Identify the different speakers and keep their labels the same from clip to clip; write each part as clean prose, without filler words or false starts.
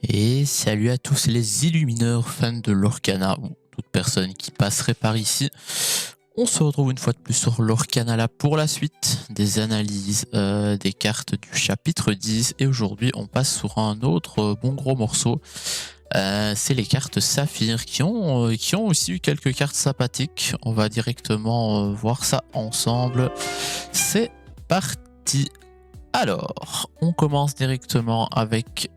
Speaker 1: Et salut à tous les illumineurs fans de l'Orcana ou toute personne qui passerait par ici. On se retrouve une fois de plus sur l'Orcana là pour la suite des analyses des cartes du chapitre 10. Et aujourd'hui on passe sur un autre bon gros morceau. C'est les cartes Saphir qui ont aussi eu quelques cartes sympathiques. On va directement voir ça ensemble. C'est parti. Alors, on commence directement avec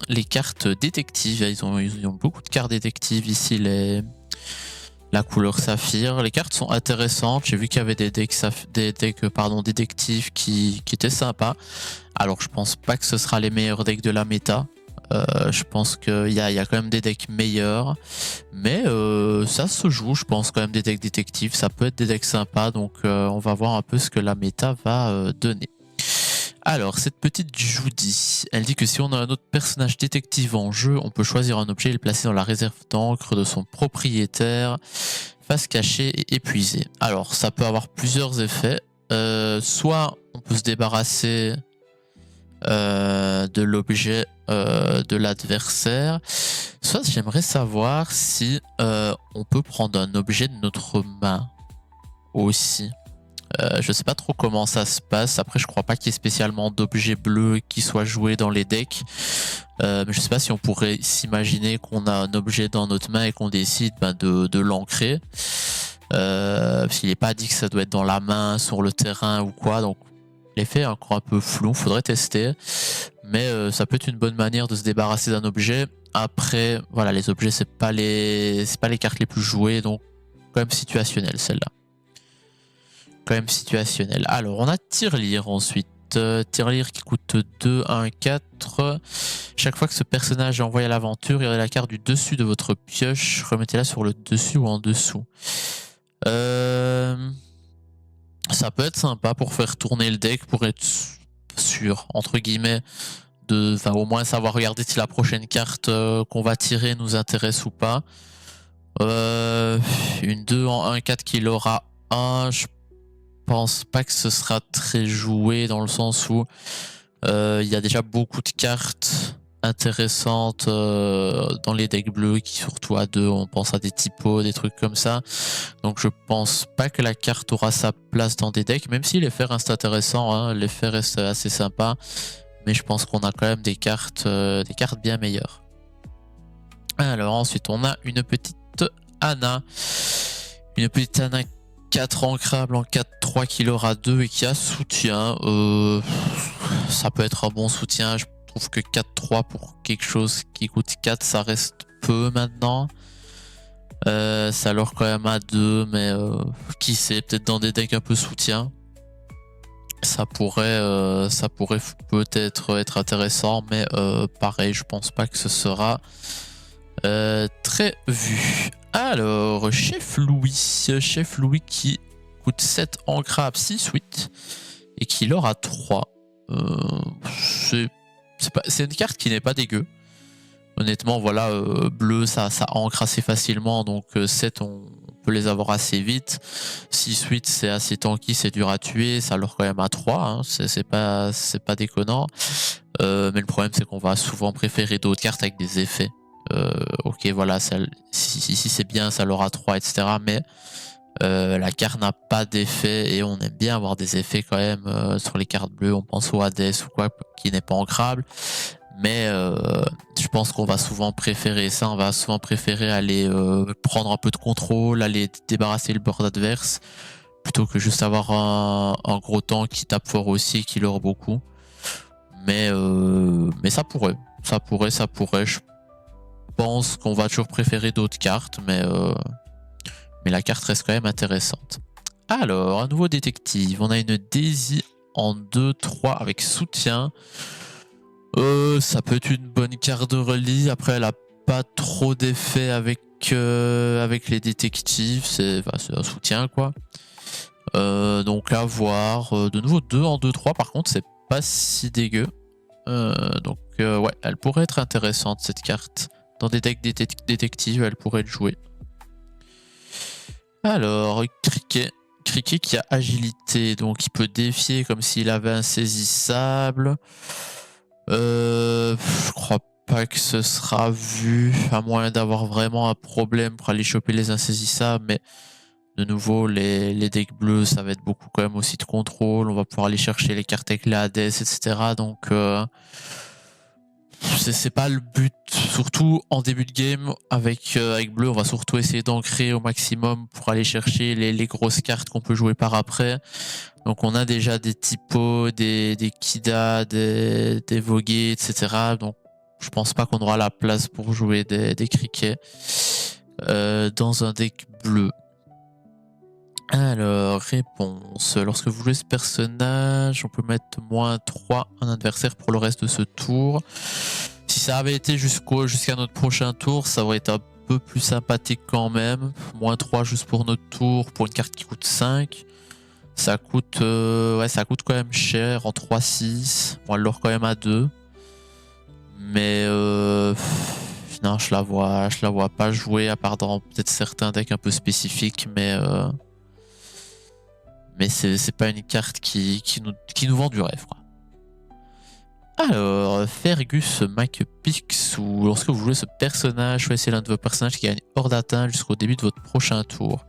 Speaker 1: les cartes détectives. Ils ont beaucoup de cartes détectives ici, la couleur saphir. Les cartes sont intéressantes. J'ai vu qu'il y avait des decks, détectives qui étaient sympas. Alors, je pense pas que ce sera les meilleurs decks de la méta. Je pense qu'il y a quand même des decks meilleurs. Mais ça se joue, je pense, quand même des decks détectives. Ça peut être des decks sympas. Donc, on va voir un peu ce que la méta va donner. Alors, cette petite Judy, elle dit que si on a un autre personnage détective en jeu, on peut choisir un objet et le placer dans la réserve d'encre de son propriétaire, face cachée et épuisée. Alors, ça peut avoir plusieurs effets. Soit on peut se débarrasser de l'objet de l'adversaire, soit j'aimerais savoir si on peut prendre un objet de notre main aussi. Je sais pas trop comment ça se passe. Après, je crois pas qu'il y ait spécialement d'objets bleus qui soient joués dans les decks. Mais je sais pas si on pourrait s'imaginer qu'on a un objet dans notre main et qu'on décide de l'ancrer. Parce qu'il n'est pas dit que ça doit être dans la main, sur le terrain ou quoi. Donc l'effet est encore un peu flou. Faudrait tester. Mais ça peut être une bonne manière de se débarrasser d'un objet. Après, voilà, les objets, c'est pas les cartes les plus jouées. Donc, quand même situationnel celle-là. Quand même situationnel. Alors, on a Tirelire ensuite. Tirelire qui coûte 2, 1, 4. Chaque fois que ce personnage est envoyé à l'aventure, il y a la carte du dessus de votre pioche. Remettez-la sur le dessus ou en dessous. Ça peut être sympa pour faire tourner le deck, pour être sûr, entre guillemets, au moins savoir regarder si la prochaine carte qu'on va tirer nous intéresse ou pas. Une 2 en 1, 4 qui l'aura 1, je pense pas que ce sera très joué dans le sens où il y a déjà beaucoup de cartes intéressantes dans les decks bleus qui surtout à 2 on pense à des typos, des trucs comme ça, donc je pense pas que la carte aura sa place dans des decks, même si l'effet reste intéressant, hein, l'effet reste assez sympa, mais je pense qu'on a quand même des cartes bien meilleures. Alors ensuite on a une petite Anna, 4 ancrable en 4-3 qui l'aura 2 et qui a soutien. Ça peut être un bon soutien. Je trouve que 4-3 pour quelque chose qui coûte 4, ça reste peu maintenant. Ça leur quand même à 2, mais qui sait, peut-être dans des decks un peu soutien. Ça pourrait peut-être être intéressant, mais pareil, je pense pas que ce sera très vu. Alors, Chef Louis qui coûte 7 ancrable 6-8 et qui l'aura 3. C'est une carte qui n'est pas dégueu. Honnêtement, voilà, bleu, ça ancre assez facilement, donc 7, on peut les avoir assez vite. 6-8, c'est assez tanky, c'est dur à tuer, ça leur quand même à 3, hein, c'est pas déconnant. Mais le problème, c'est qu'on va souvent préférer d'autres cartes avec des effets. Ok, voilà, si c'est bien, ça l'aura 3, etc. Mais la carte n'a pas d'effet et on aime bien avoir des effets quand même sur les cartes bleues. On pense au Hades ou quoi, qui n'est pas ancrable. Mais je pense qu'on va souvent préférer ça. On va souvent préférer aller prendre un peu de contrôle, aller débarrasser le board adverse, plutôt que juste avoir un gros tank qui tape fort aussi et qui leurre beaucoup. Mais ça pourrait. Je pense qu'on va toujours préférer d'autres cartes, mais la carte reste quand même intéressante. Alors, un nouveau détective. On a une Daisy en 2-3 avec soutien. Ça peut être une bonne carte de release. Après, elle a pas trop d'effet avec les détectives. C'est un soutien, quoi. Donc, à voir. De nouveau, 2 en 2-3. Par contre, c'est pas si dégueu. Donc, ouais, elle pourrait être intéressante, cette carte. Dans des decks détectives, elle pourrait être jouée. Alors, Cricket qui a agilité, donc il peut défier comme s'il avait insaisissable. Je crois pas que ce sera vu, à moins d'avoir vraiment un problème pour aller choper les insaisissables, mais de nouveau, les decks bleus, ça va être beaucoup quand même aussi de contrôle. On va pouvoir aller chercher les cartes avec la Hades, etc. Donc, c'est pas le but. Surtout en début de game, avec bleu, on va surtout essayer d'ancrer au maximum pour aller chercher les grosses cartes qu'on peut jouer par après. Donc, on a déjà des typos, des Kida, des Voguer, etc. Donc, je pense pas qu'on aura la place pour jouer des criquets dans un deck bleu. Alors, réponse. Lorsque vous jouez ce personnage, on peut mettre -3 un adversaire pour le reste de ce tour. Si ça avait été jusqu'à notre prochain tour, ça aurait été un peu plus sympathique quand même. -3 juste pour notre tour, pour une carte qui coûte 5. Ça coûte, ça coûte quand même cher en 3-6. Bon, elle l'aura quand même à 2. Mais non, je la vois pas jouer, à part dans peut-être certains decks un peu spécifiques, mais c'est pas une carte qui nous vend du rêve, quoi. Alors, Fergus McPix, ou lorsque vous jouez ce personnage, choisissez l'un de vos personnages qui gagne hors d'atteinte jusqu'au début de votre prochain tour.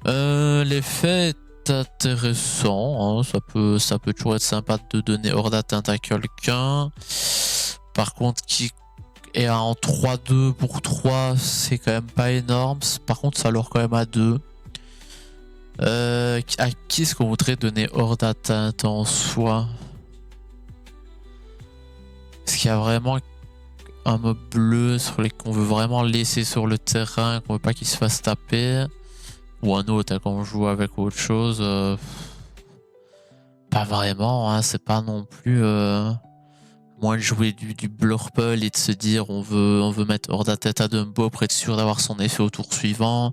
Speaker 1: L'effet est intéressant, hein, ça peut toujours être sympa de donner hors d'atteinte à quelqu'un. Par contre, qui est en 3-2 pour 3, c'est quand même pas énorme. Par contre, ça l'aura quand même à 2. À qui est-ce qu'on voudrait donner hors d'atteinte en soi? Est-ce qu'il y a vraiment un mob bleu qu'on veut vraiment laisser sur le terrain, qu'on veut pas qu'il se fasse taper? Ou un autre, hein, quand on joue avec autre chose? Pas vraiment, hein, c'est pas non plus... moins de jouer du Blurple et de se dire on veut mettre hors d'atteinte à Dumbo pour être sûr d'avoir son effet au tour suivant.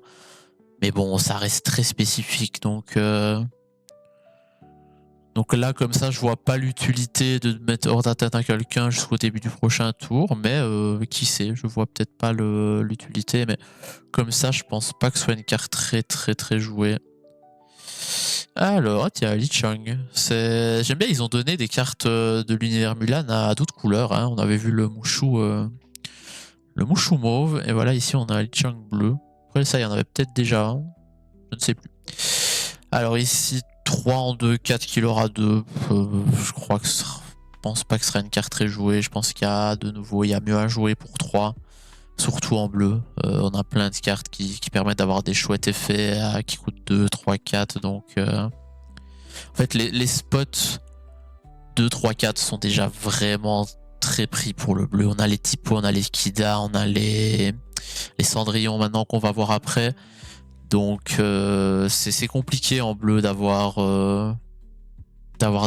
Speaker 1: Mais bon, ça reste très spécifique, donc là, comme ça, je vois pas l'utilité de mettre hors d'atteinte à quelqu'un jusqu'au début du prochain tour, mais qui sait, je vois peut-être pas l'utilité, mais comme ça, je pense pas que ce soit une carte très très très jouée. Alors, tiens, Lee Chang. J'aime bien, ils ont donné des cartes de l'univers Mulan à d'autres couleurs, hein. On avait vu le Mouchou mauve, et voilà, ici on a Lee Chang bleu. Après ça, il y en avait peut-être déjà un, je ne sais plus. Alors ici, 3 en 2, 4 qui l'aura 2. Je crois que je pense pas que ce sera une carte très jouée. Je pense qu'il y a de nouveau, il y a mieux à jouer pour 3. Surtout en bleu. On a plein de cartes qui permettent d'avoir des chouettes effets qui coûtent 2, 3, 4. Donc en fait les spots 2, 3, 4 sont déjà vraiment très pris pour le bleu. On a les typos, on a les Kida, on a les Cendrillon maintenant qu'on va voir après. Donc c'est compliqué en bleu d'avoir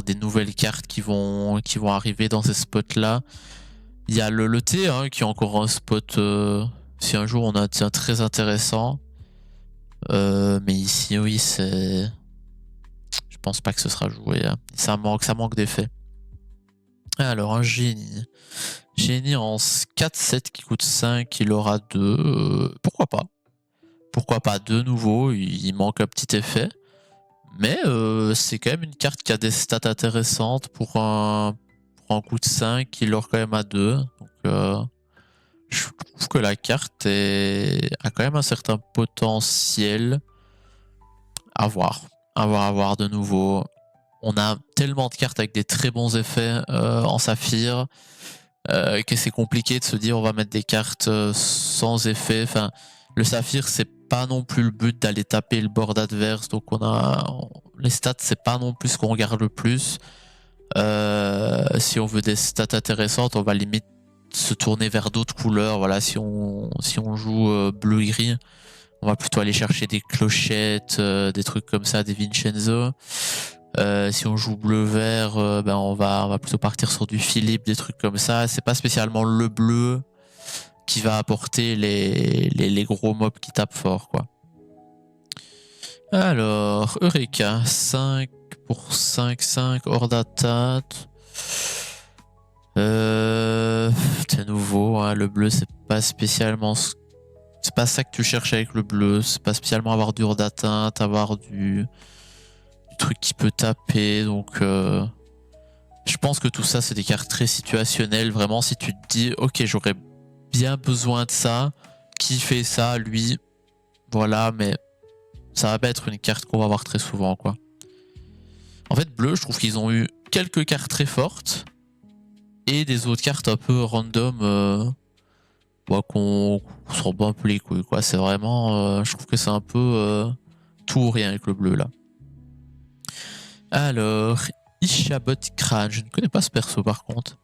Speaker 1: des nouvelles cartes qui vont arriver dans ces spots là. Il y a le T, hein, qui est encore un spot si un jour on a un T très intéressant. Mais ici oui, je pense pas que ce sera joué, hein. Ça manque d'effet. Alors un génie en 4-7 qui coûte 5, il aura 2. Pourquoi pas de nouveau, il manque un petit effet. Mais c'est quand même une carte qui a des stats intéressantes pour un coup de 5, il l'aura quand même à 2. Donc je trouve que la carte a quand même un certain potentiel. À voir de nouveau. On a tellement de cartes avec des très bons effets en saphir que c'est compliqué de se dire on va mettre des cartes sans effet. Enfin, le saphir, c'est pas non plus le but d'aller taper le board adverse. Donc les stats, c'est pas non plus ce qu'on regarde le plus. Si on veut des stats intéressantes, on va limite se tourner vers d'autres couleurs. Voilà, si on joue bleu-gris, on va plutôt aller chercher des clochettes, des trucs comme ça, des Vincenzo. Si on joue bleu-vert, on va plutôt partir sur du Philippe, des trucs comme ça. C'est pas spécialement le bleu qui va apporter les gros mobs qui tapent fort, quoi. Alors, Eureka, 5 pour 5, hors d'atteinte. C'est nouveau, hein, le bleu, c'est pas spécialement... C'est pas ça que tu cherches avec le bleu. C'est pas spécialement avoir du hors d'atteinte, avoir du truc qui peut taper. Donc Je pense que tout ça, c'est des cartes très situationnelles. Vraiment, si tu te dis, ok, j'aurais bien besoin de ça, qui fait ça, lui, voilà, mais ça va pas être une carte qu'on va voir très souvent, quoi. En fait, bleu, je trouve qu'ils ont eu quelques cartes très fortes et des autres cartes un peu random qu'on s'en bat un peu les couilles, quoi. C'est vraiment, je trouve que c'est un peu tout ou rien avec le bleu, là. Alors, Ishabot Kran, je ne connais pas ce perso par contre.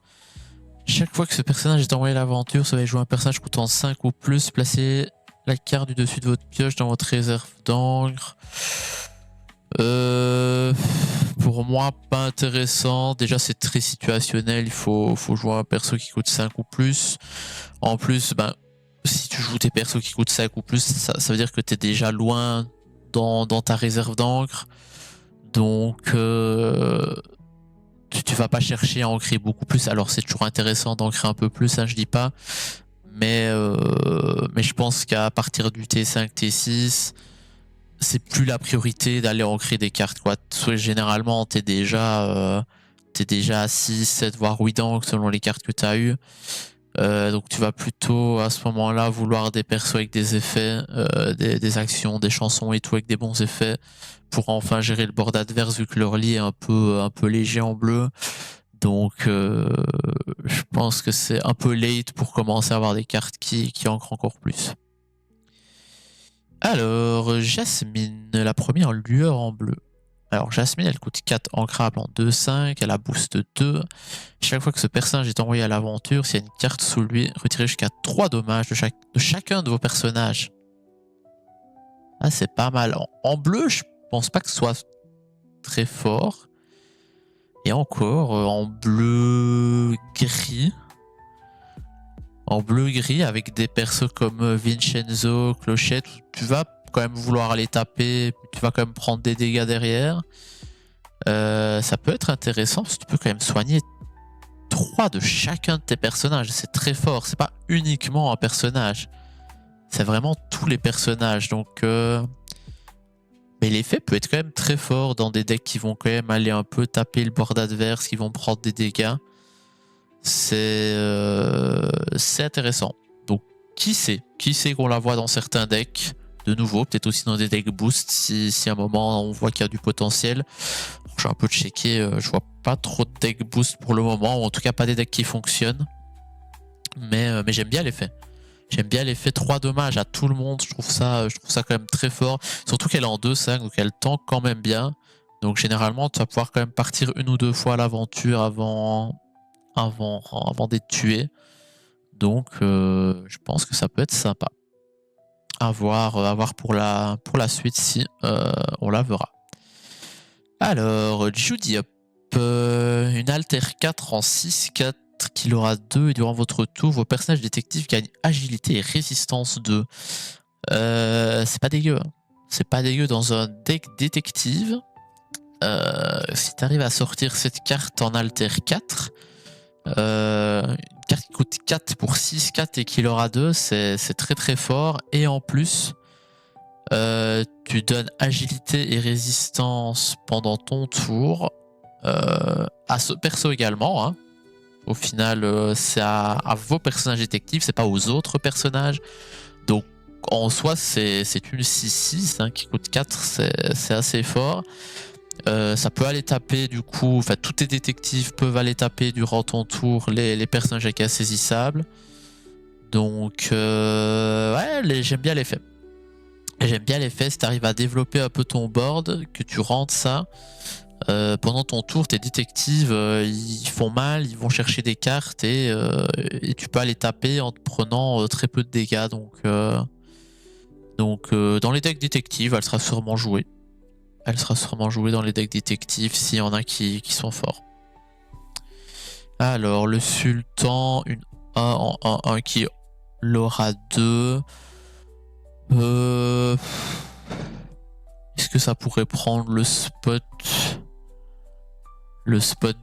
Speaker 1: Chaque fois que ce personnage est envoyé à l'aventure, ça va jouer un personnage coûtant 5 ou plus. Placez la carte du dessus de votre pioche dans votre réserve d'encre. Pour moi, pas intéressant. Déjà, c'est très situationnel. Il faut jouer un perso qui coûte 5 ou plus. En plus, ben, si tu joues tes persos qui coûtent 5 ou plus, ça veut dire que tu es déjà loin dans ta réserve d'encre. Donc, tu vas pas chercher à ancrer beaucoup plus. Alors, c'est toujours intéressant d'ancrer un peu plus, hein, je dis pas. Mais je pense qu'à partir du T5, T6, c'est plus la priorité d'aller ancrer des cartes, quoi. Généralement, t'es déjà à 6, 7, voire 8 d'encre selon les cartes que tu as eues. Donc tu vas plutôt à ce moment-là vouloir des persos avec des effets, des actions, des chansons et tout avec des bons effets pour enfin gérer le board adverse vu que leur lit est un peu léger en bleu. Donc je pense que c'est un peu late pour commencer à avoir des cartes qui ancrent encore plus. Alors, Jasmine, la première lueur en bleu. Alors, Jasmine, elle coûte 4 ancrables en 2-5, elle a boost 2. Chaque fois que ce personnage est envoyé à l'aventure, s'il y a une carte sous lui, retirez jusqu'à 3 dommages de chacun de vos personnages. Ah, c'est pas mal. En bleu, je pense pas que ce soit très fort. Et encore, en bleu-gris. En bleu-gris, avec des persos comme Vincenzo, Clochette, tu vas quand même vouloir aller taper, tu vas quand même prendre des dégâts derrière. Ça peut être intéressant parce que tu peux quand même soigner 3 de chacun de tes personnages. C'est très fort, c'est pas uniquement un personnage. C'est vraiment tous les personnages. Donc, mais l'effet peut être quand même très fort dans des decks qui vont quand même aller un peu taper le board adverse, qui vont prendre des dégâts. C'est intéressant. Donc, qui sait qu'on la voit dans certains decks. De nouveau, peut-être aussi dans des decks boost si à un moment on voit qu'il y a du potentiel. J'ai un peu checké, je vois pas trop de decks boost pour le moment, ou en tout cas pas des decks qui fonctionnent. Mais j'aime bien l'effet. J'aime bien l'effet 3 dommages à tout le monde, je trouve ça quand même très fort. Surtout qu'elle est en 2-5, donc elle tank quand même bien. Donc généralement, tu vas pouvoir quand même partir 1 ou 2 fois à l'aventure avant d'être tué. Donc je pense que ça peut être sympa. À voir pour la suite si on la verra. Alors, Judy Up, une alter 4 en 6-4 qui aura 2 et durant votre tour, vos personnages détectives gagnent agilité et résistance 2. C'est pas dégueu. Hein. C'est pas dégueu dans un deck détective. Si tu arrives à sortir cette carte en alter 4, une carte qui coûte 4 pour 6-4 et qui aura 2, c'est très très fort. Et en plus, tu donnes agilité et résistance pendant ton tour à ce perso également. Hein. Au final, c'est à vos personnages détectives, c'est pas aux autres personnages. Donc en soi, c'est une 6-6 hein, qui coûte 4, c'est assez fort. Ça peut aller taper du coup, enfin tous tes détectives peuvent aller taper durant ton tour les personnages avec insaisissables. Donc ouais, j'aime bien l'effet. J'aime bien l'effet si tu arrives à développer un peu ton board, que tu rentres ça. Pendant ton tour, tes détectives, ils font mal, ils vont chercher des cartes et tu peux aller taper en te prenant très peu de dégâts. Donc dans les decks détectives, elle sera sûrement jouée. Elle sera sûrement jouée dans les decks détectives s'il y en a qui sont forts. Alors, le Sultan, une 1 en 1-1 qui l'aura 2. Est-ce que ça pourrait prendre le spot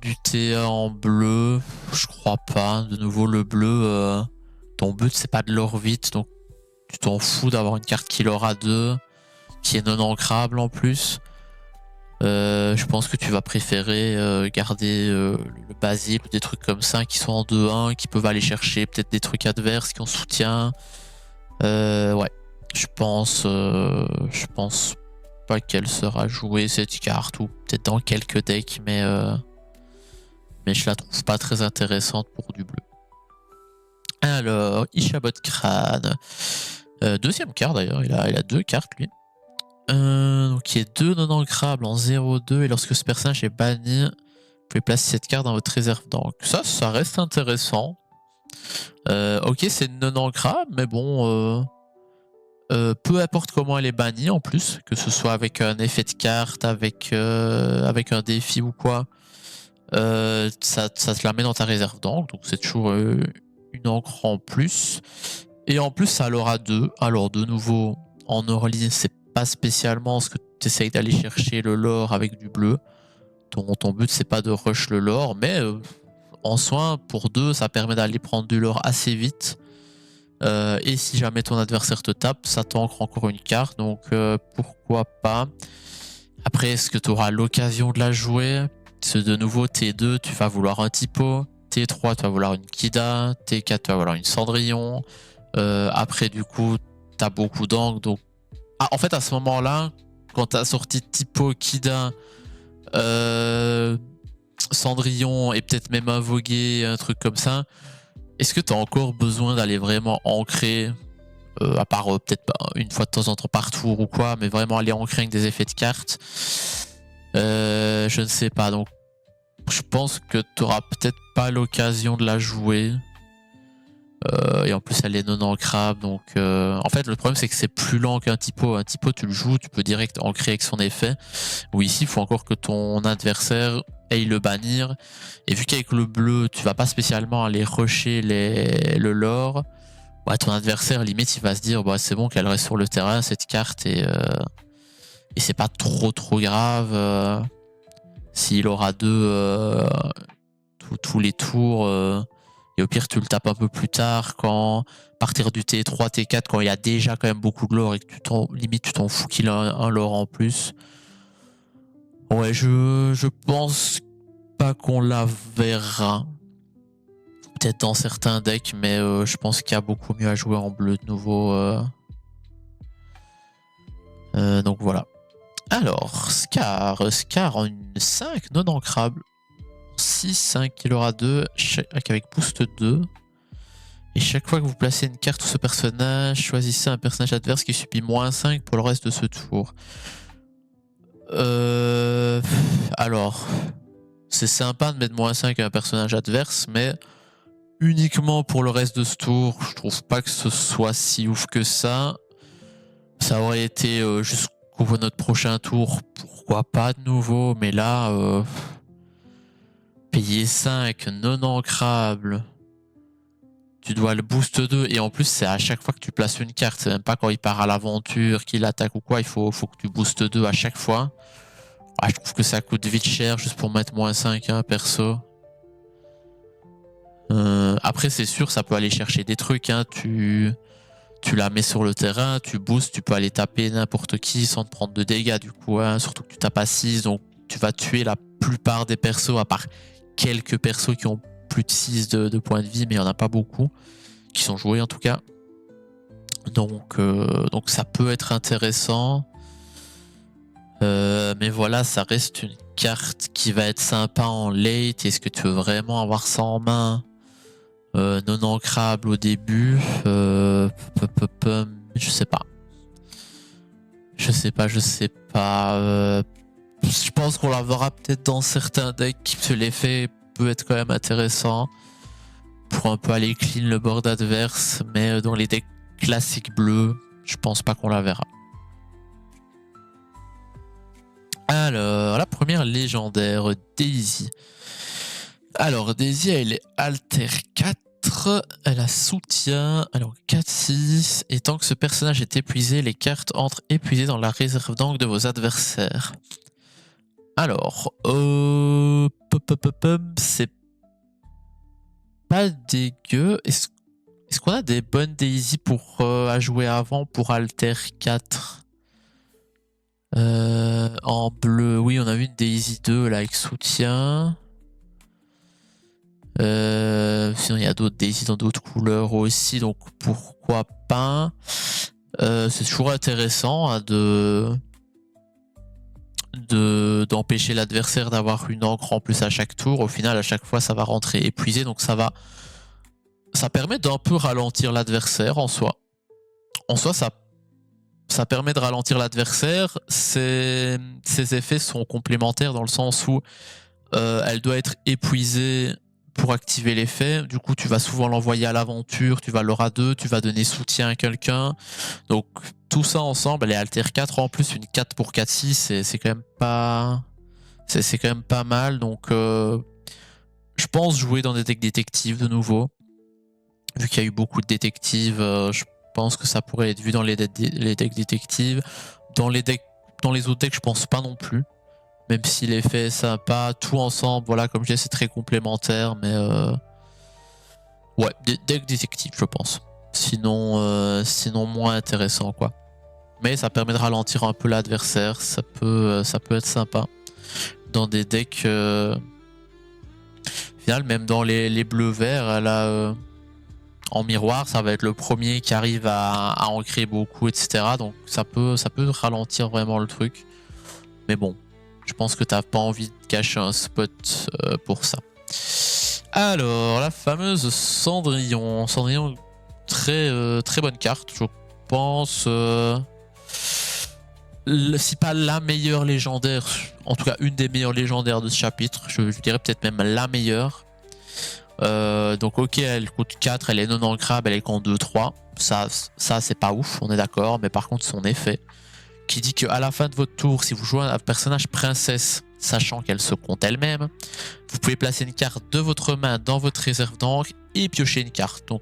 Speaker 1: du TA en bleu? Je crois pas. De nouveau, le bleu, ton but c'est pas de l'or vite, donc tu t'en fous d'avoir une carte qui l'aura 2, qui est non ancrable en plus. Je pense que tu vas préférer garder le Basile ou des trucs comme ça qui sont en 2-1, qui peuvent aller chercher peut-être des trucs adverses qui ont soutien. Ouais, je pense pas qu'elle sera jouée cette carte, ou peut-être dans quelques decks, mais je la trouve pas très intéressante pour du bleu. Alors, Ishabot Crâne. Deuxième carte d'ailleurs, il a deux cartes lui. Donc il y a deux non ancrables en 0-2 et lorsque ce personnage est banni, vous pouvez placer cette carte dans votre réserve. Donc ça reste intéressant. Ok, c'est non ancrable, mais bon, peu importe comment elle est bannie en plus, que ce soit avec un effet de carte, avec un défi ou quoi, ça te la met dans ta réserve d'encre, donc c'est toujours une encre en plus. Et en plus, ça l'aura deux. Alors, de nouveau, en early, c'est pas spécialement ce que tu essayes d'aller chercher le lore avec du bleu. Ton but, c'est pas de rush le lore, mais en soin, pour deux, ça permet d'aller prendre du lore assez vite. Et si jamais ton adversaire te tape, ça t'ancre encore une carte, donc pourquoi pas. Après, est-ce que tu auras l'occasion de la jouer? C'est de nouveau T2, tu vas vouloir un typo. T3, tu vas vouloir une Kida. T4, tu vas vouloir une Cendrillon. Après, du coup, tu as beaucoup d'angles. Donc... Ah, en fait, à ce moment-là, quand tu as sorti typo, Kida, Cendrillon et peut-être même un Vogué, un truc comme ça, est-ce que tu as encore besoin d'aller vraiment ancrer, à part peut-être une fois de temps en temps par tour ou quoi, mais vraiment aller ancrer avec des effets de cartes? Je ne sais pas, donc je pense que tu n'auras peut-être pas l'occasion de la jouer. Et en plus elle est non ancrable, donc en fait le problème c'est que c'est plus lent qu'un typo. Un typo tu le joues, tu peux direct ancrer avec son effet, ou ici il faut encore que ton adversaire aille le bannir, et vu qu'avec le bleu tu vas pas spécialement aller rusher le lore, ouais, ton adversaire limite il va se dire bah, c'est bon qu'elle reste sur le terrain cette carte, et c'est pas trop grave s'il aura deux tous les tours, et au pire tu le tapes un peu plus tard, quand à partir du T3, T4, quand il y a déjà quand même beaucoup de lore et que limite tu t'en fous qu'il a un lore en plus. Ouais, je pense pas qu'on la verra. Peut-être dans certains decks, mais je pense qu'il y a beaucoup mieux à jouer en bleu de nouveau. Donc voilà. Alors, Scar en une 5 non ancrable. 6, 5, il aura 2, avec boost 2. Et chaque fois que vous placez une carte sur ce personnage, choisissez un personnage adverse qui subit -5 pour le reste de ce tour. Alors, c'est sympa de mettre -5 à un personnage adverse, mais uniquement pour le reste de ce tour, je trouve pas que ce soit si ouf que ça. Ça aurait été jusqu'au notre prochain tour, pourquoi pas de nouveau, mais là, payer 5, non ancrable. Tu dois le boost 2, et en plus c'est à chaque fois que tu places une carte, c'est même pas quand il part à l'aventure, qu'il attaque ou quoi, il faut que tu boostes 2 à chaque fois. Ah, je trouve que ça coûte vite cher juste pour mettre -5 hein, perso. Après c'est sûr ça peut aller chercher des trucs, hein. Tu la mets sur le terrain, tu boostes, tu peux aller taper n'importe qui sans te prendre de dégâts du coup, hein. Surtout que tu tapes à 6, donc tu vas tuer la plupart des persos, à part quelques persos qui ont plus de 6 de points de vie, mais il n'y en a pas beaucoup qui sont joués en tout cas. Donc ça peut être intéressant. Mais voilà, ça reste une carte qui va être sympa en late. Est-ce que tu veux vraiment avoir ça en main? Non ancrable au début. Je sais pas. Je sais pas. Je pense qu'on la verra peut-être dans certains decks. L'effet peut être quand même intéressant pour un peu aller clean le board adverse, mais dans les decks classiques bleus, je pense pas qu'on la verra. Alors, la première légendaire, Daisy. Alors, Daisy, elle est alter 4, elle a soutien, alors 4-6, et tant que ce personnage est épuisé, les cartes entrent épuisées dans la réserve d'encre de vos adversaires. Alors, c'est pas dégueu. Est-ce qu'on a des bonnes Daisy à jouer avant pour Alter 4? en bleu, oui, on a vu une Daisy 2 là avec soutien. Sinon, il y a d'autres Daisy dans d'autres couleurs aussi, donc pourquoi pas. C'est toujours intéressant hein, d'empêcher l'adversaire d'avoir une encre en plus à chaque tour. Au final, à chaque fois, ça va rentrer épuisé, donc ça permet d'un peu ralentir l'adversaire en soi. En soi, ça permet de ralentir l'adversaire. Ces effets sont complémentaires dans le sens où elle doit être épuisée pour activer l'effet. Du coup, tu vas souvent l'envoyer à l'aventure, tu vas l'aura 2, tu vas donner soutien à quelqu'un. Donc, tout ça ensemble, elle est alter 4 en plus, une 4 pour 4-6, c'est quand même pas... C'est quand même pas mal. Donc, je pense jouer dans des decks détectives de nouveau. Vu qu'il y a eu beaucoup de détectives, je pense que ça pourrait être vu dans les decks détectives. Dans les autres decks, je pense pas non plus. Même si l'effet est sympa, tout ensemble, voilà, comme je disais, c'est très complémentaire, mais ouais, deck détective, je pense. Sinon moins intéressant, quoi. Mais ça permet de ralentir un peu l'adversaire, ça peut être sympa. Dans des decks, au final, même dans les bleus-verts, elle a en miroir, ça va être le premier qui arrive à en créer beaucoup, etc. Donc ça peut ralentir vraiment le truc. Mais bon, je pense que t'as pas envie de cacher un spot pour ça. Alors, la fameuse Cendrillon. Cendrillon, très bonne carte, je pense. Si pas la meilleure légendaire, en tout cas une des meilleures légendaires de ce chapitre, je dirais peut-être même la meilleure. Donc ok, elle coûte 4, elle est non ancrable, elle est qu'en 2-3. Ça c'est pas ouf, on est d'accord, mais par contre son effet, qui dit qu'à la fin de votre tour, si vous jouez un personnage princesse, sachant qu'elle se compte elle-même, vous pouvez placer une carte de votre main dans votre réserve d'encre et piocher une carte. Donc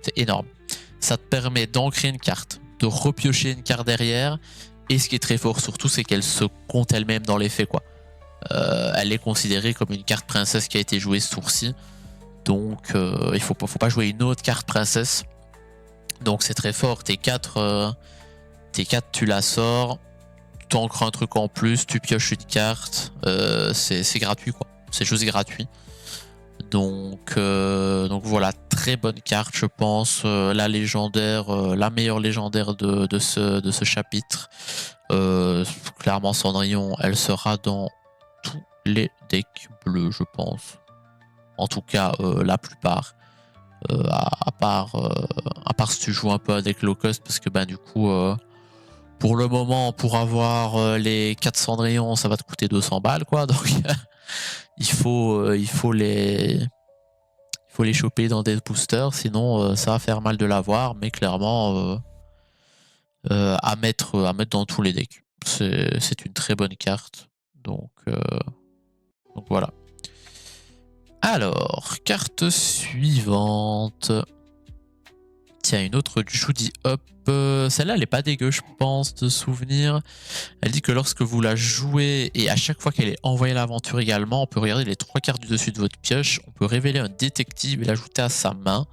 Speaker 1: c'est énorme. Ça te permet d'ancrer une carte, de repiocher une carte derrière, et ce qui est très fort surtout, c'est qu'elle se compte elle-même dans l'effet, quoi. Elle est considérée comme une carte princesse qui a été jouée ce tour-ci. Donc il faut pas jouer une autre carte princesse. Donc c'est très fort. Tes 4, tu la sors, tu ancres un truc en plus, tu pioches une carte. C'est gratuit, quoi. C'est juste gratuit. Donc voilà, très bonne carte, je pense. La légendaire, la meilleure légendaire de ce chapitre. Clairement, Cendrillon, elle sera dans tous les decks bleus, je pense. En tout cas, la plupart. À part si tu joues un peu avec low cost, parce que ben, du coup, pour le moment, pour avoir les 4 Cendrillons, ça va te coûter 200 balles, quoi. Donc, il faut les choper dans des boosters, sinon ça va faire mal de l'avoir, mais clairement à mettre dans tous les decks. C'est une très bonne carte. Donc voilà. Alors, carte suivante. Tiens, une autre Judy Hop. Celle-là, elle est pas dégueu, je pense, de souvenir. Elle dit que lorsque vous la jouez, et à chaque fois qu'elle est envoyée à l'aventure également, on peut regarder les 3 cartes du dessus de votre pioche, on peut révéler un détective et l'ajouter à sa main.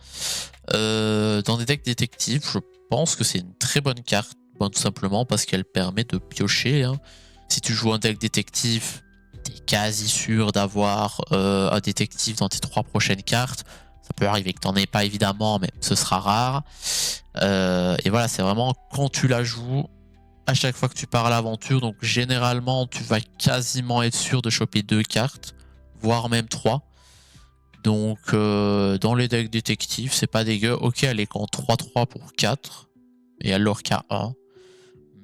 Speaker 1: Dans des decks détectives, je pense que c'est une très bonne carte. Bon, tout simplement parce qu'elle permet de piocher. Hein. Si tu joues un deck détective, t'es quasi sûr d'avoir un détective dans tes 3 prochaines cartes. Ça peut arriver que t'en aies pas évidemment, mais ce sera rare. Et voilà, c'est vraiment quand tu la joues, à chaque fois que tu pars à l'aventure, donc généralement tu vas quasiment être sûr de choper 2 cartes, voire même 3. Donc dans les decks détectives, c'est pas dégueu. Ok, elle est qu'en 3-3 pour 4, et alors qu'à 1.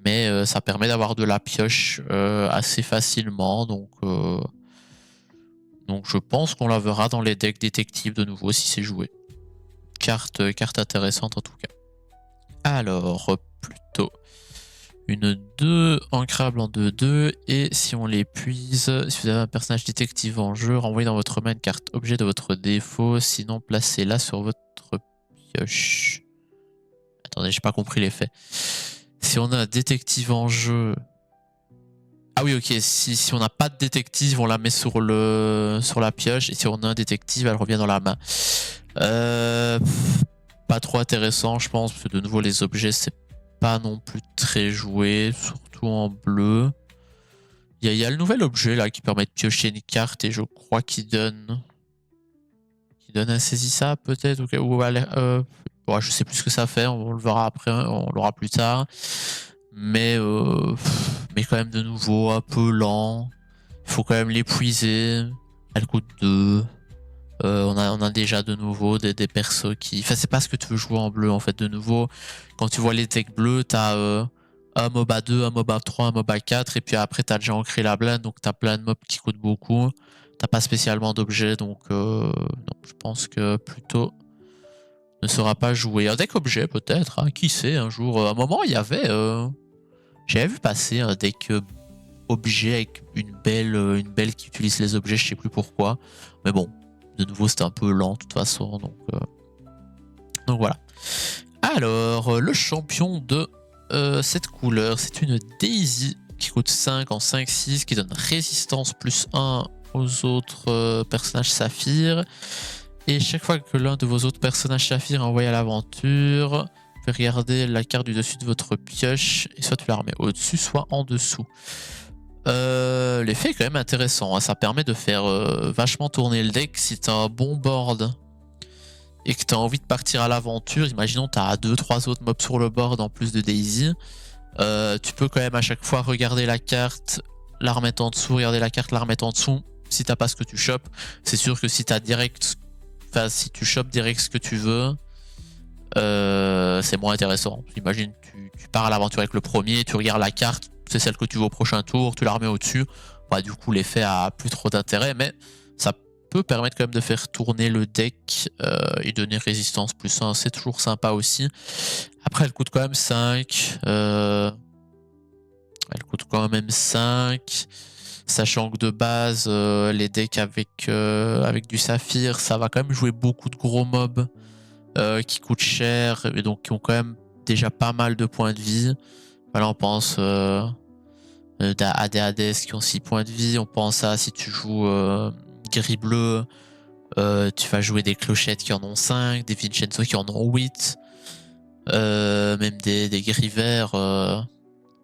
Speaker 1: Mais ça permet d'avoir de la pioche assez facilement, donc je pense qu'on la verra dans les decks détectives de nouveau si c'est joué. Carte intéressante en tout cas. Alors, plutôt une 2 ancrable en 2-2. Et si on l'épuise, si vous avez un personnage détective en jeu, renvoyez dans votre main une carte objet de votre défaut. Sinon, placez-la sur votre pioche. Attendez, j'ai pas compris l'effet. Si on a un détective en jeu... Ah oui, ok, si on n'a pas de détective, on la met sur la pioche, et si on a un détective, elle revient dans la main. Pas trop intéressant, je pense, parce que de nouveau, les objets, c'est pas non plus très joué, surtout en bleu. Il y a le nouvel objet là qui permet de piocher une carte et je crois qu'il donne insaisissable peut-être ouais, je sais plus ce que ça fait, on le verra après, hein, on l'aura plus tard. Mais quand même de nouveau un peu lent. Il faut quand même l'épuiser. Elle coûte 2. On a déjà de nouveau des persos qui. Enfin, c'est pas ce que tu veux jouer en bleu en fait. De nouveau, quand tu vois les decks bleus, t'as un MOBA 2, un MOBA 3, un MOBA 4, et puis après t'as déjà ancré la blinde, donc t'as plein de mobs qui coûtent beaucoup. T'as pas spécialement d'objets, donc non, je pense que plutôt ne sera pas joué. Un deck objet peut-être, hein, qui sait, un jour. À un moment, il y avait. J'avais vu passer un deck objet avec une belle qui utilise les objets, je sais plus pourquoi. Mais bon, de nouveau, c'était un peu lent de toute façon, donc voilà. Alors, le champion de cette couleur, c'est une Daisy qui coûte 5 en 5-6, qui donne résistance plus 1 aux autres personnages Saphir. Et chaque fois que l'un de vos autres personnages Saphir est envoyé à l'aventure, vous pouvez regarder la carte du dessus de votre pioche, et soit tu la remets au-dessus, soit en dessous. L'effet est quand même intéressant, hein. Ça permet de faire vachement tourner le deck si tu as un bon board et que tu as envie de partir à l'aventure. Imaginons tu as 2-3 autres mobs sur le board en plus de Daisy. Tu peux quand même à chaque fois regarder la carte, la remettre en dessous, regarder la carte, la remettre en dessous. Si t'as pas ce que tu chopes, c'est sûr que si tu chopes direct ce que tu veux, c'est moins intéressant. Imagine, tu pars à l'aventure avec le premier, tu regardes la carte, c'est celle que tu veux au prochain tour, tu la remets au-dessus. Bah, du coup, l'effet a plus trop d'intérêt, mais ça peut permettre quand même de faire tourner le deck et donner résistance plus 1. C'est toujours sympa aussi. Après, elle coûte quand même 5. Elle coûte quand même 5. Sachant que de base, les decks avec du saphir, ça va quand même jouer beaucoup de gros mobs qui coûtent cher et donc qui ont quand même déjà pas mal de points de vie. Voilà, on pense à des Hades qui ont 6 points de vie. On pense à si tu joues gris-bleu, tu vas jouer des clochettes qui en ont 5, des Vincenzo qui en ont 8, même des gris verts.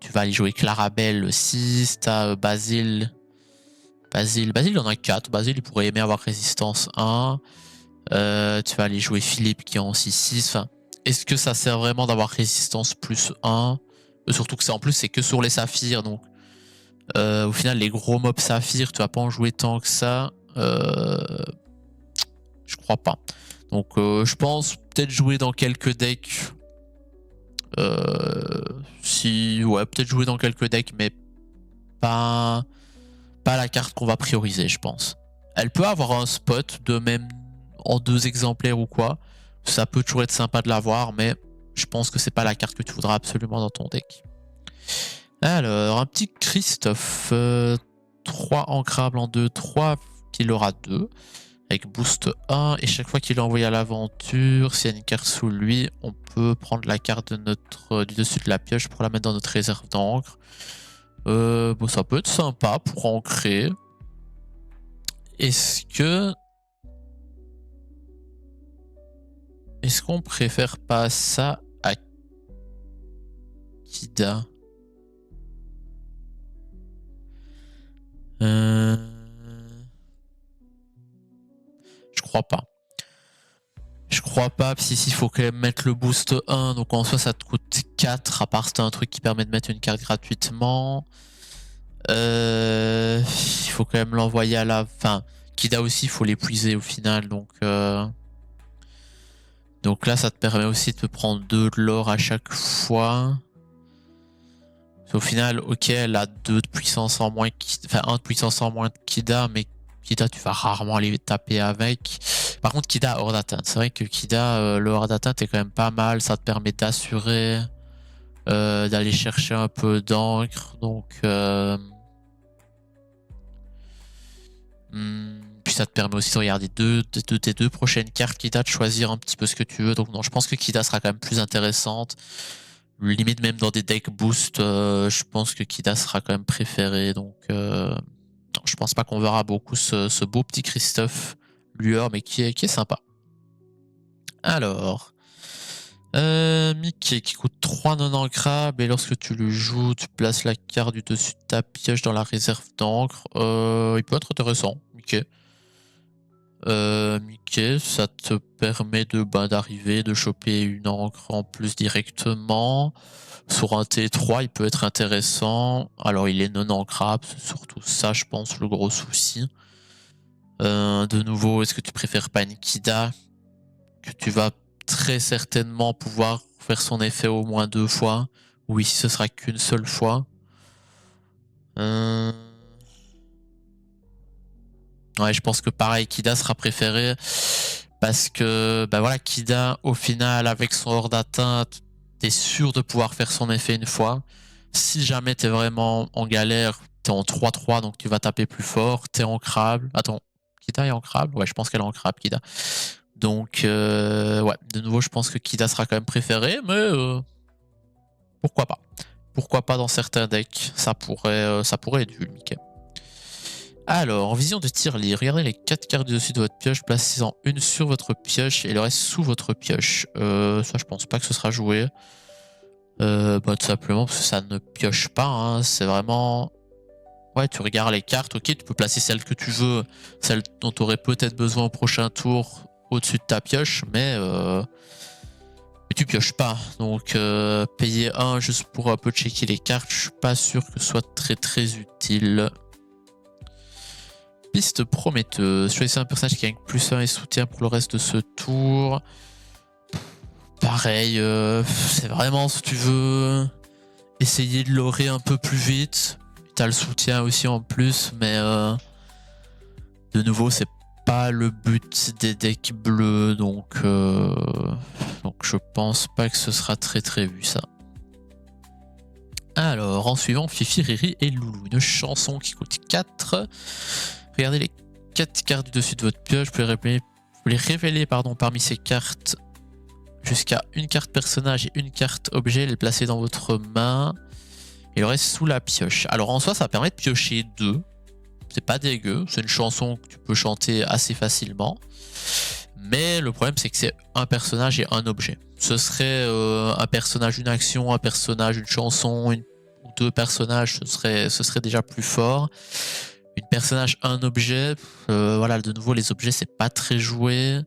Speaker 1: Tu vas aller jouer Clarabelle 6, t'as Basile. Basile, il en a 4. Basile, il pourrait aimer avoir résistance 1. Tu vas aller jouer Philippe qui est en 6-6. Enfin, est-ce que ça sert vraiment d'avoir résistance plus 1? Surtout que c'est en plus, c'est que sur les saphirs. Donc, au final, les gros mobs saphirs, tu vas pas en jouer tant que ça. Je crois pas. Donc, je pense peut-être jouer dans quelques decks. Ouais, peut-être jouer dans quelques decks, mais pas la carte qu'on va prioriser, je pense. Elle peut avoir un spot de même en 2 exemplaires ou quoi. Ça peut toujours être sympa de l'avoir, mais je pense que c'est pas la carte que tu voudras absolument dans ton deck. Alors, un petit Christophe. 3 ancrables en 2-3, qu'il aura 2. Avec boost 1. Et chaque fois qu'il est envoyé à l'aventure, s'il y a une carte sous lui, on peut prendre la carte du dessus de la pioche pour la mettre dans notre réserve d'encre. Bon, ça peut être sympa pour ancrer. Est-ce qu'on préfère pas ça à Kida? Je crois pas. Je crois pas, parce qu'ici il faut quand même mettre le boost 1, donc en soi ça te coûte 4, à part si t'as un truc qui permet de mettre une carte gratuitement. Il faut quand même l'envoyer à la... Enfin, Kida aussi, il faut l'épuiser au final, donc là ça te permet aussi de prendre 2 de l'or à chaque fois. Au final, ok, elle a 2 de puissance en moins, enfin 1 de puissance en moins de Kida, mais Kida, tu vas rarement aller taper avec. Par contre, Kida hors d'atteinte. C'est vrai que Kida, le hors d'atteinte est quand même pas mal. Ça te permet d'assurer, d'aller chercher un peu d'encre. Donc, puis ça te permet aussi de regarder tes 2 prochaines cartes Kida, de choisir un petit peu ce que tu veux. Donc non, je pense que Kida sera quand même plus intéressante. Limite même dans des decks boost, je pense que Kida sera quand même préféré. Donc non, je pense pas qu'on verra beaucoup ce beau petit Christophe Lueur, mais qui est sympa. Alors, Mickey qui coûte 3 non ancrables et lorsque tu le joues, tu places la carte du dessus de ta pioche dans la réserve d'encre. Il peut être intéressant, Mickey. Mickey, ça te permet d'arriver, de choper une encre en plus directement. Sur un T3, il peut être intéressant. Alors, il est non ancrable, c'est surtout ça, je pense, le gros souci. De nouveau, est-ce que tu préfères pas une Kida que tu vas très certainement pouvoir faire son effet au moins 2 fois? Ou ici, ce sera qu'une seule fois. Ouais, je pense que pareil, Kida sera préféré. Parce que, bah voilà, Kida, au final, avec son hors d'atteinte, t'es sûr de pouvoir faire son effet une fois. Si jamais t'es vraiment en galère, t'es en 3-3, donc tu vas taper plus fort. T'es ancrable. Attends, Kida est ancrable? Ouais, je pense qu'elle est ancrable, Kida. Donc, ouais, de nouveau, je pense que Kida sera quand même préféré, mais pourquoi pas? Pourquoi pas dans certains decks? Ça pourrait être vu, Mickey. Alors, en vision de tir-lit, regardez les 4 cartes du dessus de votre pioche, placez-en une sur votre pioche et le reste sous votre pioche. Ça, je pense pas que ce sera joué. Tout simplement parce que ça ne pioche pas, hein. C'est vraiment... Ouais, tu regardes les cartes, ok, tu peux placer celle que tu veux, celle dont tu aurais peut-être besoin au prochain tour au-dessus de ta pioche, mais tu pioches pas. Donc, payer 1 juste pour un peu checker les cartes, je suis pas sûr que ce soit très utile. Piste prometteuse. Choisissez un personnage qui gagne +1 et soutien pour le reste de ce tour. Pareil, c'est vraiment si tu veux essayer de l'aurer un peu plus vite. T'as le soutien aussi en plus, mais de nouveau, c'est pas le but des decks bleus, donc je pense pas que ce sera très vu ça. Alors, en suivant, Fifi, Riri et Loulou. Une chanson qui coûte 4. Regardez les 4 cartes du dessus de votre pioche. Vous pouvez les révéler parmi ces cartes jusqu'à une carte personnage et une carte objet, les placer dans votre main et le reste sous la pioche. Alors en soi, ça permet de piocher 2. C'est pas dégueu. C'est une chanson que tu peux chanter assez facilement. Mais le problème, c'est que c'est un personnage et un objet. Ce serait un personnage, une action, un personnage, une chanson, ou 2 personnages, ce serait déjà plus fort. Une personnage, un objet, voilà, de nouveau, les objets, c'est pas très joué.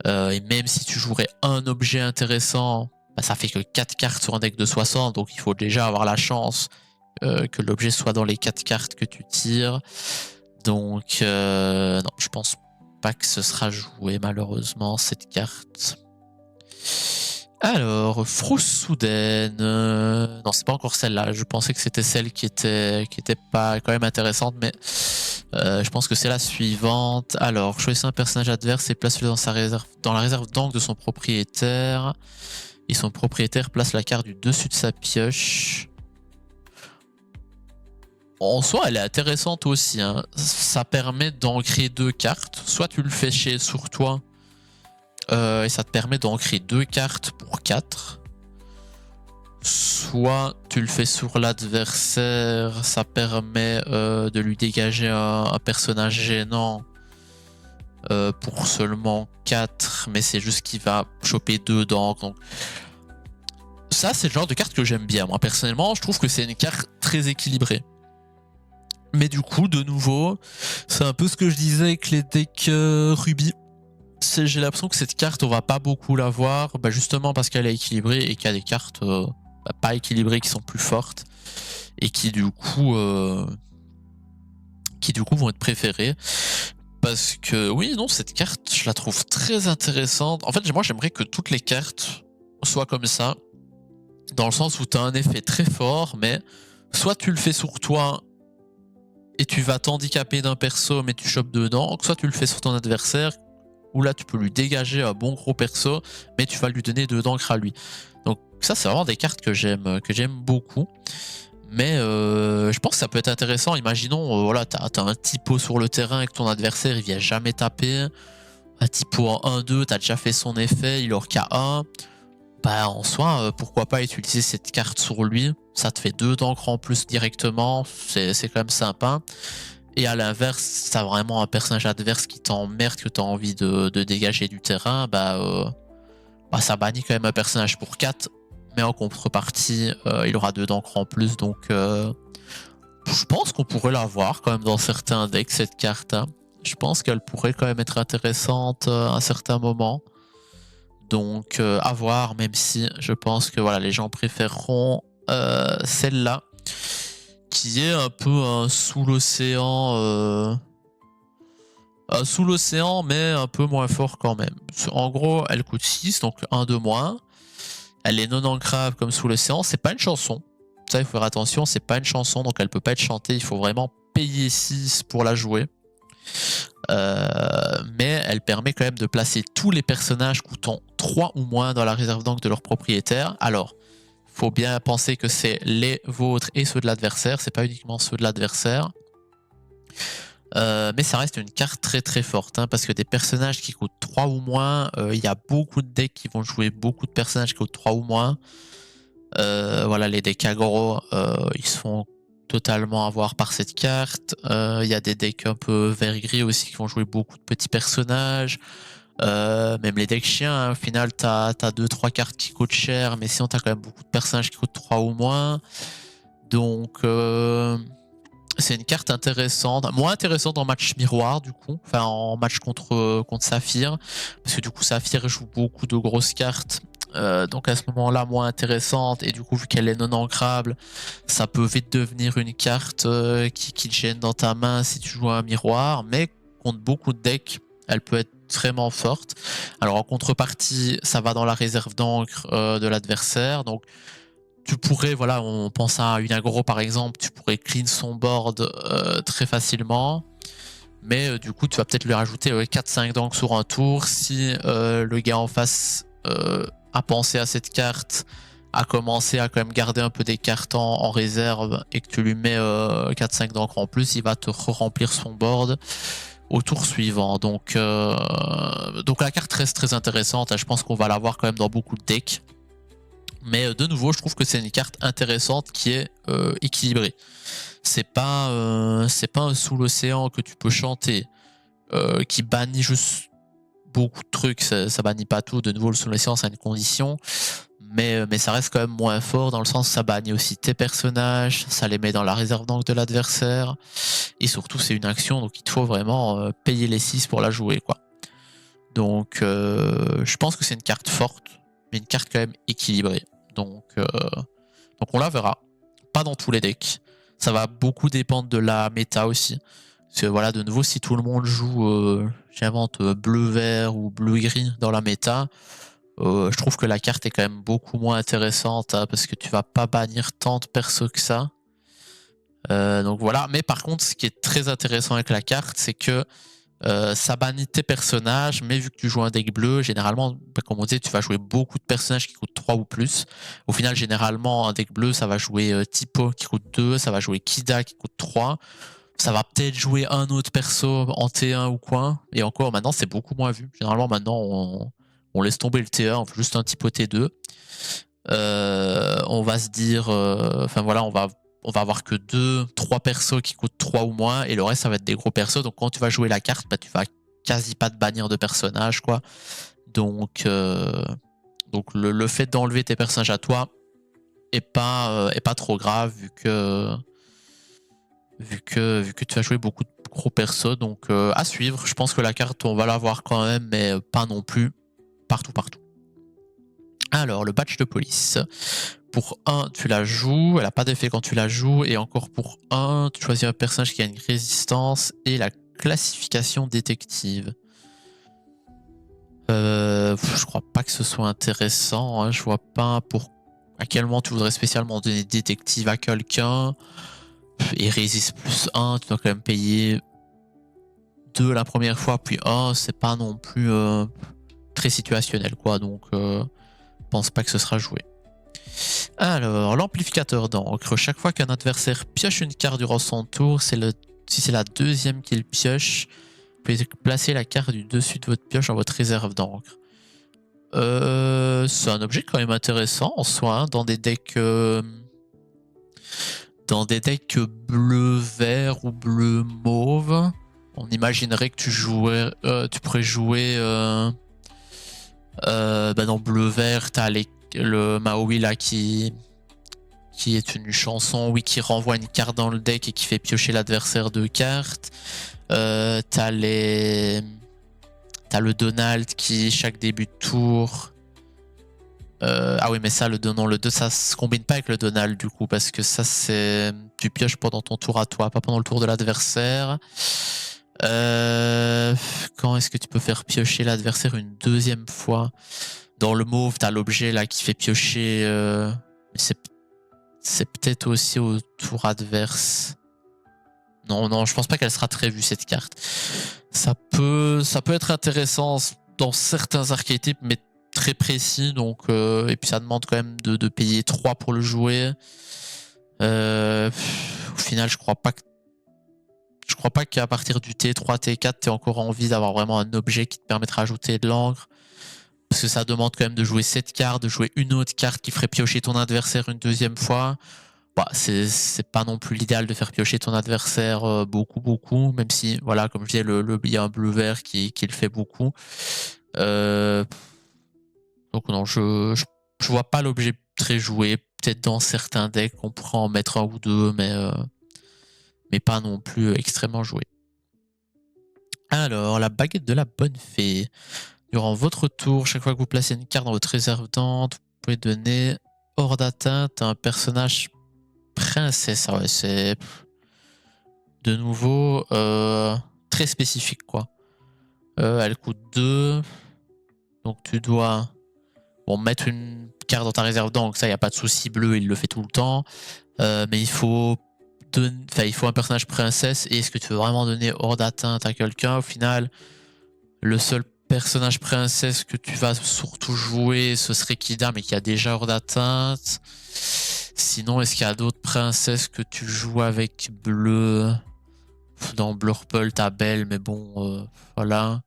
Speaker 1: Et même si tu jouerais un objet intéressant, bah, ça fait que 4 cartes sur un deck de 60, donc il faut déjà avoir la chance que l'objet soit dans les 4 cartes que tu tires. Donc, non, je pense pas que ce sera joué, malheureusement, cette carte. Alors, Frousse soudaine. Non, c'est pas encore celle-là. Je pensais que c'était celle qui était pas quand même intéressante, mais je pense que c'est la suivante. Alors, choisissez un personnage adverse et place-le dans la réserve d'encre de son propriétaire. Et son propriétaire place la carte du dessus de sa pioche. En soi, elle est intéressante aussi, hein. Ça permet d'ancrer 2 cartes. Soit tu le fais sur toi. Et ça te permet d'ancrer 2 cartes pour 4. Soit tu le fais sur l'adversaire, ça permet de lui dégager un personnage gênant pour seulement 4, mais c'est juste qu'il va choper 2 d'encre. Donc ça, c'est le genre de carte que j'aime bien. Moi, personnellement, je trouve que c'est une carte très équilibrée. Mais du coup, de nouveau, c'est un peu ce que je disais avec les decks Ruby. J'ai l'impression que cette carte, on va pas beaucoup la voir, justement parce qu'elle est équilibrée et qu'il y a des cartes pas équilibrées qui sont plus fortes et qui du coup vont être préférées. Parce que oui, non, cette carte, je la trouve très intéressante. En fait, moi, j'aimerais que toutes les cartes soient comme ça, dans le sens où tu as un effet très fort, mais soit tu le fais sur toi et tu vas t'handicaper d'un perso, mais tu chopes dedans, soit tu le fais sur ton adversaire, où là tu peux lui dégager un bon gros perso, mais tu vas lui donner 2 d'encre à lui. Donc ça, c'est vraiment des cartes que j'aime beaucoup. Mais je pense que ça peut être intéressant. Imaginons, voilà, t'as un typo sur le terrain avec ton adversaire, il vient jamais taper. Un typo en 1-2, t'as déjà fait son effet, il est hors K1. Bah en soi, pourquoi pas utiliser cette carte sur lui. Ça te fait 2 d'encre en plus directement, c'est quand même sympa. Et à l'inverse, t'as vraiment un personnage adverse qui t'emmerde, que t'as envie de dégager du terrain, ça bannit quand même un personnage pour 4. mais en contrepartie, il aura 2 d'encre en plus, donc je pense qu'on pourrait l'avoir quand même dans certains decks, cette carte, hein. Je pense qu'elle pourrait quand même être intéressante à un certain moment. Donc à voir, même si je pense que voilà, les gens préféreront celle-là, qui est un peu sous l'océan, mais un peu moins fort quand même. En gros, elle coûte 6, donc 1 de moins. Elle est non ancrable comme sous l'océan. C'est pas une chanson. Ça, il faut faire attention, c'est pas une chanson, donc elle peut pas être chantée. Il faut vraiment payer 6 pour la jouer. Mais elle permet quand même de placer tous les personnages coûtant 3 ou moins dans la réserve d'encre de leur propriétaire. Alors, faut bien penser que c'est les vôtres et ceux de l'adversaire, c'est pas uniquement ceux de l'adversaire. Mais ça reste une carte très très forte, hein, parce que des personnages qui coûtent 3 ou moins, il y a beaucoup de decks qui vont jouer beaucoup de personnages qui coûtent 3 ou moins. Voilà, les decks aggro, ils se font totalement avoir par cette carte. Il y a des decks un peu vert-gris aussi qui vont jouer beaucoup de petits personnages. Même les decks chiens, hein, au final, t'as 2-3 cartes qui coûtent cher, mais sinon t'as quand même beaucoup de personnages qui coûtent 3 ou moins. Donc c'est une carte intéressante, moins intéressante en match miroir du coup, enfin en match contre Saphir, parce que du coup Saphir joue beaucoup de grosses cartes, donc à ce moment-là moins intéressante, et du coup vu qu'elle est non ancrable, ça peut vite devenir une carte qui te gêne dans ta main si tu joues un miroir, mais contre beaucoup de decks, elle peut être vraiment forte. Alors en contrepartie, ça va dans la réserve d'encre de l'adversaire, donc tu pourrais, voilà, on pense à une aggro par exemple, tu pourrais clean son board très facilement, mais du coup tu vas peut-être lui rajouter 4-5 d'encre sur un tour si le gars en face a pensé à cette carte, a commencé à quand même garder un peu des cartes en réserve et que tu lui mets 4-5 d'encre en plus, il va te remplir son board au tour suivant. Donc la carte reste très intéressante, je pense qu'on va l'avoir quand même dans beaucoup de decks. Mais de nouveau, je trouve que c'est une carte intéressante qui est équilibrée. C'est pas un sous l'océan que tu peux chanter, qui bannit juste beaucoup de trucs. Ça bannit pas tout. De nouveau, le sous l'océan, ça a une condition. Mais ça reste quand même moins fort dans le sens où ça bannit aussi tes personnages, ça les met dans la réserve d'encre de l'adversaire. Et surtout, c'est une action, donc il te faut vraiment payer les 6 pour la jouer, quoi. Donc je pense que c'est une carte forte, mais une carte quand même équilibrée. Donc on la verra. Pas dans tous les decks. Ça va beaucoup dépendre de la méta aussi. Parce que voilà, de nouveau, si tout le monde joue, j'invente bleu-vert ou bleu-gris dans la méta, je trouve que la carte est quand même beaucoup moins intéressante, hein, parce que tu vas pas bannir tant de persos que ça. Donc voilà. Mais par contre, ce qui est très intéressant avec la carte, c'est que ça bannit tes personnages, mais vu que tu joues un deck bleu, généralement, comme on disait, tu vas jouer beaucoup de personnages qui coûtent 3 ou plus. Au final, généralement, un deck bleu, ça va jouer Tipo qui coûte 2, ça va jouer Kida qui coûte 3. Ça va peut-être jouer un autre perso en T1 ou quoi. Et encore, maintenant, c'est beaucoup moins vu. Généralement, maintenant, on laisse tomber le T1, on fait juste un Tipo T2. On va se dire, enfin voilà, on va avoir que 2-3 persos qui coûtent 3 ou moins, et le reste ça va être des gros persos. Donc quand tu vas jouer la carte, bah, tu vas quasi pas te bannir de personnages, quoi. Donc le fait d'enlever tes personnages à toi est pas trop grave, vu que tu vas jouer beaucoup de gros persos. Donc à suivre. Je pense que la carte on va l'avoir quand même, mais pas non plus partout. Alors, le badge de police. Pour 1, tu la joues, elle n'a pas d'effet quand tu la joues, et encore pour 1, tu choisis un personnage qui a une résistance et la classification détective. Je crois pas que ce soit intéressant, hein. Je vois pas à quel moment tu voudrais spécialement donner détective à quelqu'un. Et résiste plus 1, tu dois quand même payer 2 la première fois, puis 1, c'est pas non plus très situationnel, quoi. Donc, je pense pas que ce sera joué. Alors, l'amplificateur d'encre. Chaque fois qu'un adversaire pioche une carte durant son tour, si c'est la deuxième qu'il pioche, vous pouvez placer la carte du dessus de votre pioche dans votre réserve d'encre. C'est un objet quand même intéressant en soi, hein, dans des decks bleu-vert ou bleu-mauve. On imaginerait que tu pourrais jouer dans bleu-vert, t'as les le Maui là qui est une chanson, oui, qui renvoie une carte dans le deck et qui fait piocher l'adversaire 2 cartes. T'as le Donald qui, chaque début de tour... ah oui, mais ça, le 2, ça se combine pas avec le Donald du coup, parce que ça, c'est... Tu pioches pendant ton tour à toi, pas pendant le tour de l'adversaire. Quand est-ce que tu peux faire piocher l'adversaire une deuxième fois? Dans le mauve, t'as l'objet là qui fait piocher... c'est peut-être aussi au tour adverse. Non, je pense pas qu'elle sera très vue cette carte. Ça peut être intéressant dans certains archétypes, mais très précis. Donc, et puis ça demande quand même de payer 3 pour le jouer. Au final, je crois pas qu'à partir du T3, T4, tu aies encore envie d'avoir vraiment un objet qui te permettra d'ajouter de l'encre. Parce que ça demande quand même de jouer cette carte, de jouer une autre carte qui ferait piocher ton adversaire une deuxième fois. Bah, c'est pas non plus l'idéal de faire piocher ton adversaire beaucoup, même si, voilà, comme je disais, il y a un bleu-vert qui le fait beaucoup. Donc non, je vois pas l'objet très joué. Peut-être dans certains decks, on pourrait en mettre un ou deux, mais pas non plus extrêmement joué. Alors, la baguette de la bonne fée. Durant votre tour, chaque fois que vous placez une carte dans votre réserve d'ente, vous pouvez donner hors d'atteinte à un personnage princesse. Ah ouais, c'est de nouveau très spécifique, quoi. Elle coûte 2. Donc tu dois mettre une carte dans ta réserve d'encre. Ça, il n'y a pas de souci. Bleu, il le fait tout le temps. Mais il faut un personnage princesse. Et est-ce que tu veux vraiment donner hors d'atteinte à quelqu'un? Au final, le seul personnage princesse que tu vas surtout jouer, ce serait Kida, mais qui a déjà hors d'atteinte. Sinon, est-ce qu'il y a d'autres princesses que tu joues avec bleu? Dans Blurple, t'as Belle, mais bon, voilà.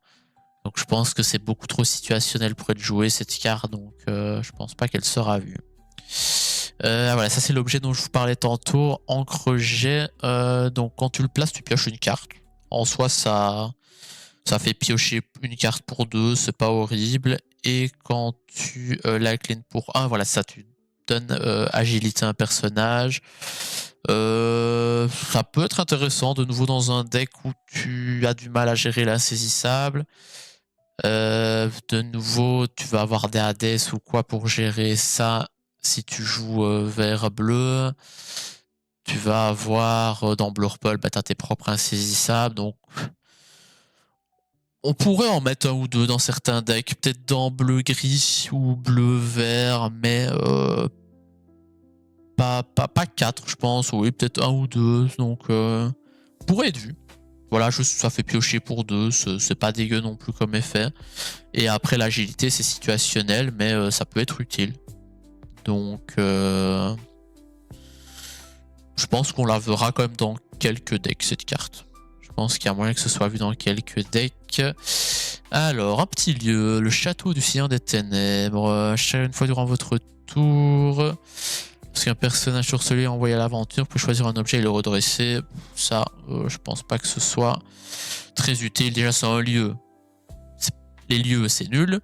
Speaker 1: Donc je pense que c'est beaucoup trop situationnel pour être joué cette carte, donc je pense pas qu'elle sera vue. Voilà, ça c'est l'objet dont je vous parlais tantôt. Encre jet, donc quand tu le places, tu pioches une carte. En soi, ça fait piocher une carte pour 2, c'est pas horrible. Et quand tu l'inclines pour 1, voilà, ça, tu donnes agilité à un personnage. Ça peut être intéressant de nouveau dans un deck où tu as du mal à gérer l'insaisissable. De nouveau, tu vas avoir des Hades ou quoi pour gérer ça si tu joues vert bleu. Tu vas avoir dans Blurple, bah, tu as tes propres insaisissables. Donc on pourrait en mettre un ou deux dans certains decks, peut-être dans bleu-gris ou bleu-vert, mais pas 4, je pense. Oui, peut-être un ou deux. Donc, pourrait être vu. Voilà, ça fait piocher pour 2. C'est pas dégueu non plus comme effet. Et après, l'agilité, c'est situationnel, mais ça peut être utile. Donc, je pense qu'on la verra quand même dans quelques decks, cette carte. Je pense qu'il y a moyen que ce soit vu dans quelques decks. Alors, un petit lieu, le château du Seigneur des Ténèbres. Une fois durant votre tour, parce qu'un personnage sur celui envoyé à l'aventure peut choisir un objet et le redresser. Ça, je pense pas que ce soit très utile. Déjà, c'est un lieu. Les lieux, c'est nul.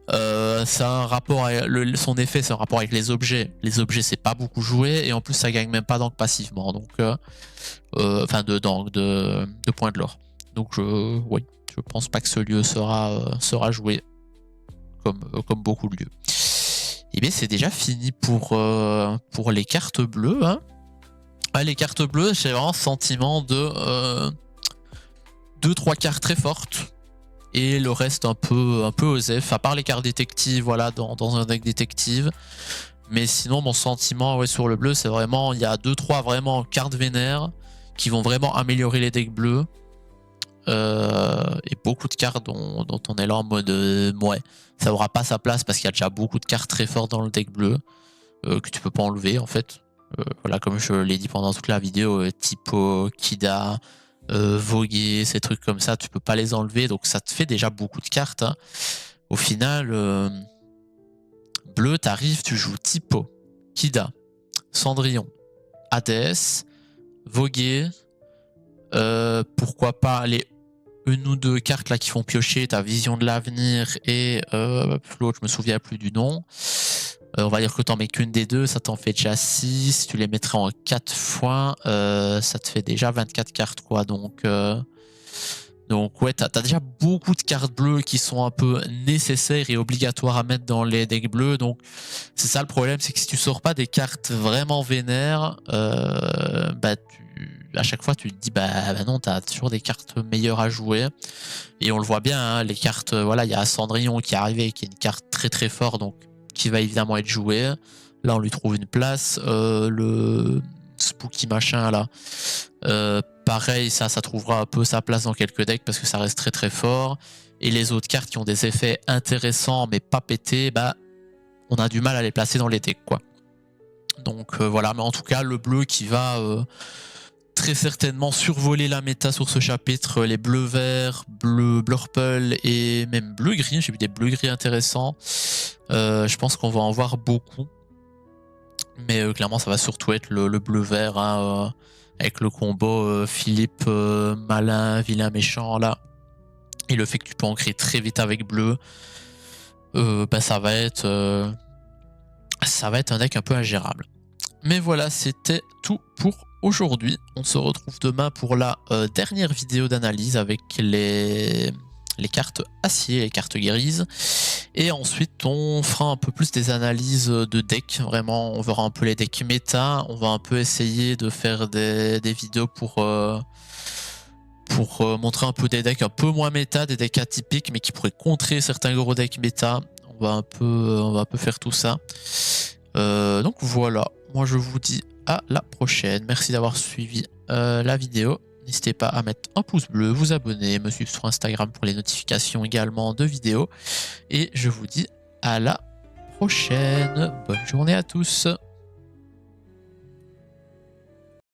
Speaker 1: Ça a un rapport son effet, c'est un rapport avec les objets. Les objets, c'est pas beaucoup joué. Et en plus, ça gagne même pas d'encre passivement. Donc, enfin, de points de l'or. Donc, oui, je pense pas que ce lieu sera joué comme beaucoup de lieux. Et bien, c'est déjà fini pour les cartes bleues. Hein. Les cartes bleues, j'ai vraiment ce sentiment de 2-3 cartes très fortes. Et le reste un peu osef, à part les cartes détectives, voilà, dans un deck détective. Mais sinon, mon sentiment sur le bleu, c'est vraiment, il y a 2-3 vraiment cartes vénères qui vont vraiment améliorer les decks bleus. Et beaucoup de cartes dont on est là en mode ouais, ça aura pas sa place parce qu'il y a déjà beaucoup de cartes très fortes dans le deck bleu que tu peux pas enlever en fait. Voilà, comme je l'ai dit pendant toute la vidéo, Typo, Kida, Voguer, ces trucs comme ça, tu peux pas les enlever, donc ça te fait déjà beaucoup de cartes. Hein. Au final, bleu, t'arrives, tu joues Typo, Kida, Cendrillon, Hades, Voguer, pourquoi pas les une ou deux cartes là qui font piocher ta vision de l'avenir et l'autre, je me souviens plus du nom. On va dire que tu en mets qu'une des deux, ça t'en fait déjà 6. Tu les mettrais en 4 fois, ça te fait déjà 24 cartes, quoi. Donc ouais, t'as déjà beaucoup de cartes bleues qui sont un peu nécessaires et obligatoires à mettre dans les decks bleus. Donc c'est ça le problème, c'est que si tu sors pas des cartes vraiment vénères, à chaque fois tu te dis bah non, t'as toujours des cartes meilleures à jouer. Et on le voit bien, hein, les cartes, voilà, il y a Cendrillon qui est arrivé, qui est une carte très très forte, donc qui va évidemment être jouée. Là on lui trouve une place. Le Spooky machin là, pareil, ça trouvera un peu sa place dans quelques decks parce que ça reste très très fort. Et les autres cartes qui ont des effets intéressants mais pas pétés, bah on a du mal à les placer dans les decks, quoi. Donc voilà, mais en tout cas le bleu qui va très certainement survoler la méta sur ce chapitre, les bleus-verts, bleu-purple et même bleu-gris. J'ai vu des bleus-gris intéressants. Je pense qu'on va en voir beaucoup. Mais clairement, ça va surtout être le bleu-vert, hein, avec le combo Philippe malin, vilain, méchant là. Et le fait que tu peux en créer très vite avec bleu, ça va être un deck un peu ingérable. Mais voilà, c'était tout pour aujourd'hui. On se retrouve demain pour la dernière vidéo d'analyse avec les cartes acier, les cartes grises. Et ensuite, on fera un peu plus des analyses de decks. Vraiment, on verra un peu les decks méta. On va un peu essayer de faire des vidéos pour montrer un peu des decks un peu moins méta, des decks atypiques, mais qui pourraient contrer certains gros decks méta. On va un peu faire tout ça. Donc voilà, moi je vous dis à la prochaine. Merci d'avoir suivi la vidéo. N'hésitez pas à mettre un pouce bleu, vous abonner, me suivre sur Instagram pour les notifications également de vidéos. Et je vous dis à la prochaine. Bonne journée à tous.